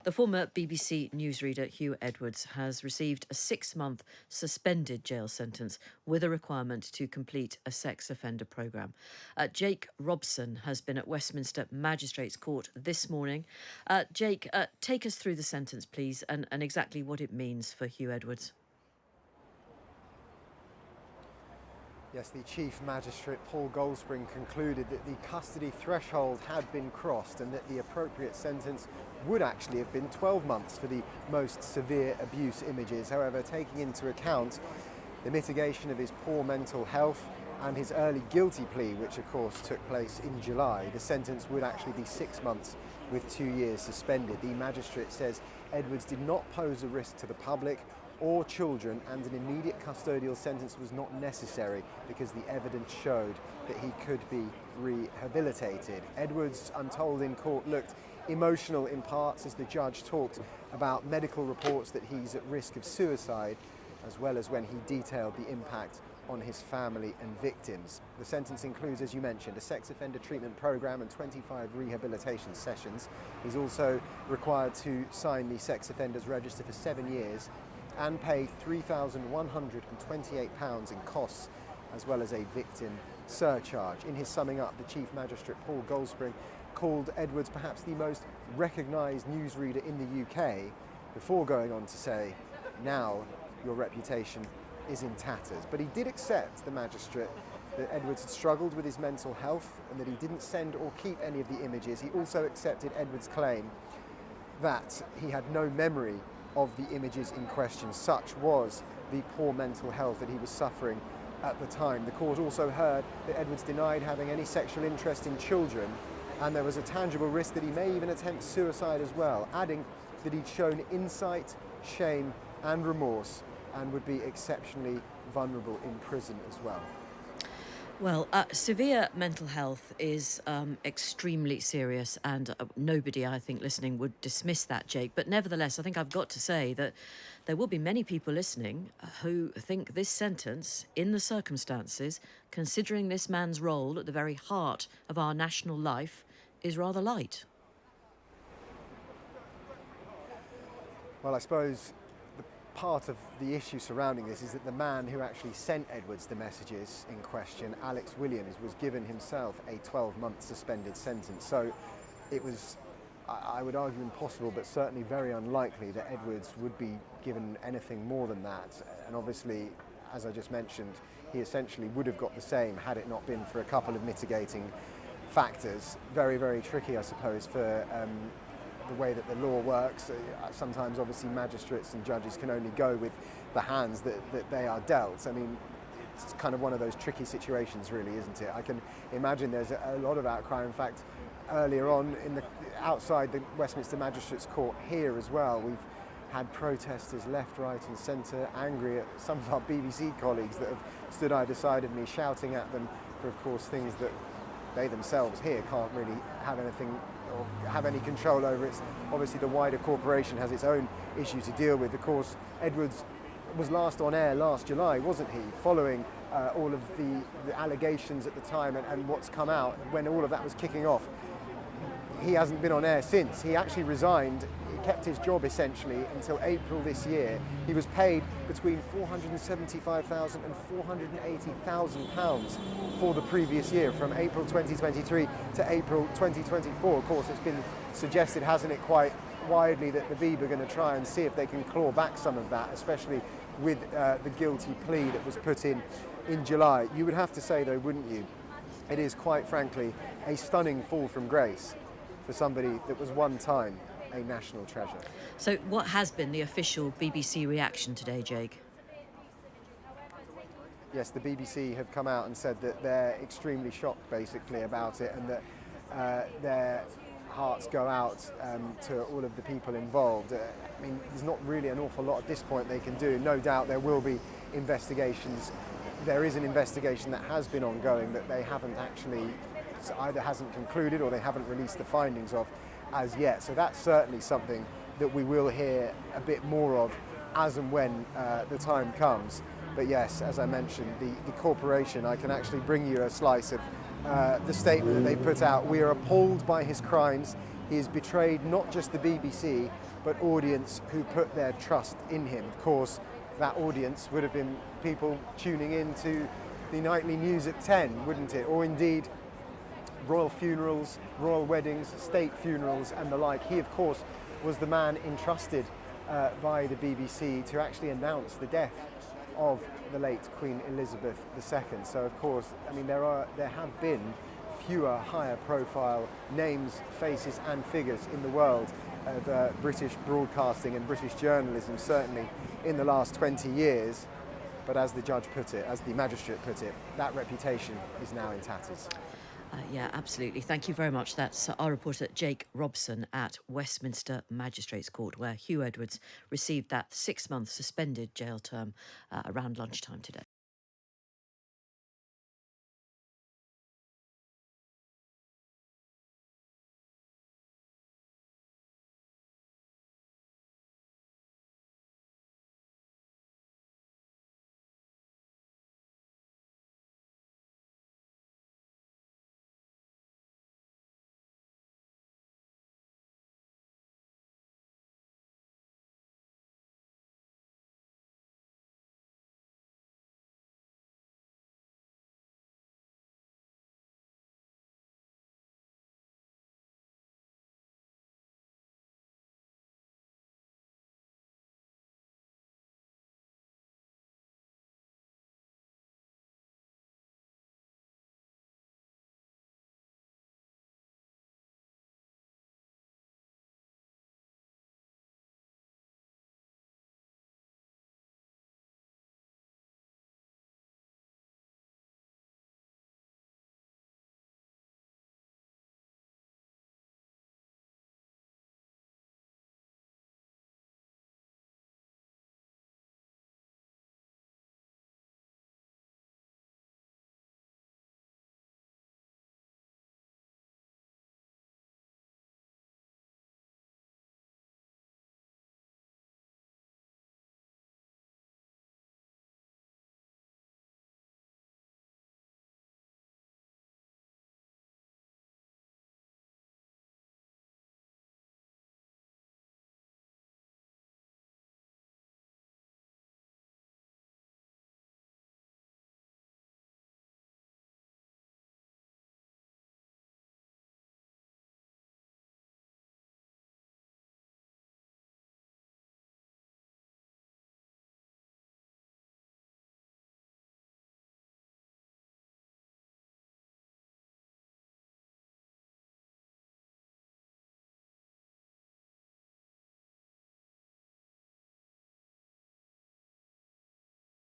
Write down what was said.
The former BBC newsreader Huw Edwards has received a 6-month suspended jail sentence with a requirement to complete a sex offender programme. Jake Robson has been at Westminster Magistrates Court this morning. Jake, take us through the sentence, please, and exactly what it means for Huw Edwards. Yes, the Chief Magistrate Paul Goldspring concluded that the custody threshold had been crossed and that the appropriate sentence would actually have been 12 months for the most severe abuse images. However, taking into account the mitigation of his poor mental health and his early guilty plea, which of course took place in July, the sentence would actually be 6 months with 2 years suspended. The magistrate says Edwards did not pose a risk to the public or children, and an immediate custodial sentence was not necessary because the evidence showed that he could be rehabilitated. Edwards, I'm told in court, looked emotional in parts as the judge talked about medical reports that he's at risk of suicide, as well as when he detailed the impact on his family and victims. The sentence includes, as you mentioned, a sex offender treatment program and 25 rehabilitation sessions. He's also required to sign the sex offenders register for 7 years and pay £3,128 in costs, as well as a victim surcharge. In his summing up, the Chief Magistrate Paul Goldspring called Edwards perhaps the most recognised newsreader in the UK, before going on to say, now your reputation is in tatters. But he did accept, the magistrate, that Edwards had struggled with his mental health and that he didn't send or keep any of the images. He also accepted Edwards' claim that he had no memory of the images in question. Such was the poor mental health that he was suffering at the time. The court also heard that Edwards denied having any sexual interest in children, and there was a tangible risk that he may even attempt suicide as well, adding that he'd shown insight, shame and remorse and would be exceptionally vulnerable in prison as well. Well, severe mental health is extremely serious, and nobody, I think, listening would dismiss that, Jake. But nevertheless, I think I've got to say that there will be many people listening who think this sentence, in the circumstances, considering this man's role at the very heart of our national life, is rather light. Well, I suppose part of the issue surrounding this is that the man who actually sent Edwards the messages in question, Alex Williams, was given himself a 12-month suspended sentence. So it was, I would argue, impossible, but certainly very unlikely that Edwards would be given anything more than that. And obviously, as I just mentioned, he essentially would have got the same had it not been for a couple of mitigating factors. Very, very tricky, I suppose, for the way that the law works. Sometimes obviously magistrates and judges can only go with the hands that they are dealt. I mean, it's kind of one of those tricky situations really, isn't it? I can imagine there's a lot of outcry. In fact, earlier on outside the Westminster Magistrates Court here as well, we've had protesters left, right and centre, angry at some of our BBC colleagues that have stood either side of me, shouting at them for, of course, things that they themselves here can't really have anything or have any control over. It's obviously the wider corporation has its own issue to deal with. Of course, Edwards was last on air last July, wasn't he? Following all of the allegations at the time and what's come out when all of that was kicking off. He hasn't been on air since. He actually resigned. He kept his job essentially until April this year. He was paid between £475,000 and £480,000 for the previous year, from April 2023 to April 2024. Of course, it's been suggested, hasn't it, quite widely, that the Beeb are going to try and see if they can claw back some of that, especially with the guilty plea that was put in July. You would have to say, though, wouldn't you, it is quite frankly a stunning fall from grace for somebody that was one time a national treasure. So what has been the official BBC reaction today, Jake? Yes, the BBC have come out and said that they're extremely shocked basically about it, and that their hearts go out to all of the people involved. I mean, there's not really an awful lot at this point they can do. No doubt there will be investigations. There is an investigation that has been ongoing that they haven't actually, either hasn't concluded or they haven't released the findings of as yet. So that's certainly something that we will hear a bit more of as and when the time comes. But yes, as I mentioned, the corporation, I can actually bring you a slice of the statement that they put out. We are appalled by his crimes. He has betrayed not just the BBC, but audience who put their trust in him. Of course, that audience would have been people tuning in to the nightly news at 10, wouldn't it? Or indeed royal funerals, royal weddings, state funerals and the like. He, of course, was the man entrusted by the BBC to actually announce the death of the late Queen Elizabeth II. So, of course, I mean, there have been fewer higher profile names, faces and figures in the world of British broadcasting and British journalism, certainly in the last 20 years. But as the judge put it, as the magistrate put it, that reputation is now in tatters. Yeah, absolutely. Thank you very much. That's our reporter Jake Robson at Westminster Magistrates Court, where Huw Edwards received that 6-month suspended jail term around lunchtime today.